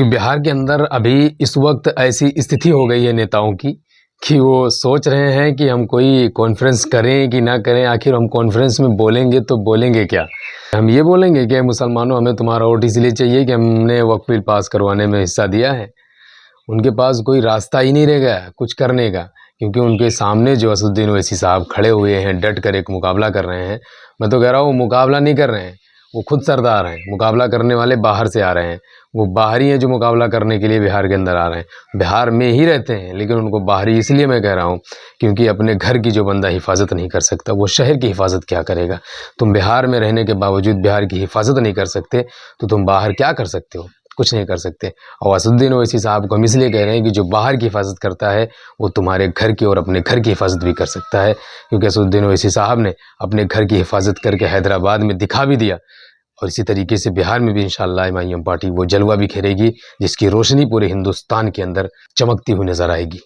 बिहार के अंदर अभी इस वक्त ऐसी स्थिति हो गई है नेताओं की कि वो सोच रहे हैं कि हम कोई कॉन्फ्रेंस करें कि ना करें। आखिर हम कॉन्फ्रेंस में बोलेंगे तो बोलेंगे क्या? हम ये बोलेंगे कि मुसलमानों हमें तुम्हारा वोट इसलिए चाहिए कि हमने वक्फ बिल पास करवाने में हिस्सा दिया है। उनके पास कोई रास्ता ही नहीं रह गया कुछ करने का, क्योंकि उनके सामने जो असदुद्दीन ओवैसी साहब खड़े हुए हैं, डट कर एक मुकाबला कर रहे हैं। मैं तो कह रहा हूँ वो मुकाबला नहीं कर रहे हैं, वो खुद सरदार हैं। मुकाबला करने वाले बाहर से आ रहे हैं, वो बाहरी हैं जो मुकाबला करने के लिए बिहार के अंदर आ रहे हैं। बिहार में ही रहते हैं लेकिन उनको बाहरी इसलिए मैं कह रहा हूँ क्योंकि अपने घर की जो बंदा हिफाजत नहीं कर सकता वो शहर की हिफाजत क्या करेगा? तुम बिहार में रहने के बावजूद बिहार की हिफाजत नहीं कर सकते तो तुम बाहर क्या कर सकते हो? कुछ नहीं कर सकते। और असदुद्दीन ओवैसी साहब को हम इसलिए कह रहे हैं कि जो बाहर की हिफाजत करता है वो तुम्हारे घर की और अपने घर की हिफाजत भी कर सकता है, क्योंकि असदुद्दीन ओवैसी साहब ने अपने घर की हिफाजत करके हैदराबाद में दिखा भी दिया। और इसी तरीके से बिहार में भी इंशाअल्लाह एमआईएम पार्टी वो जलवा बिखेरेगी जिसकी रोशनी पूरे हिंदुस्तान के अंदर चमकती हुई नजर आएगी।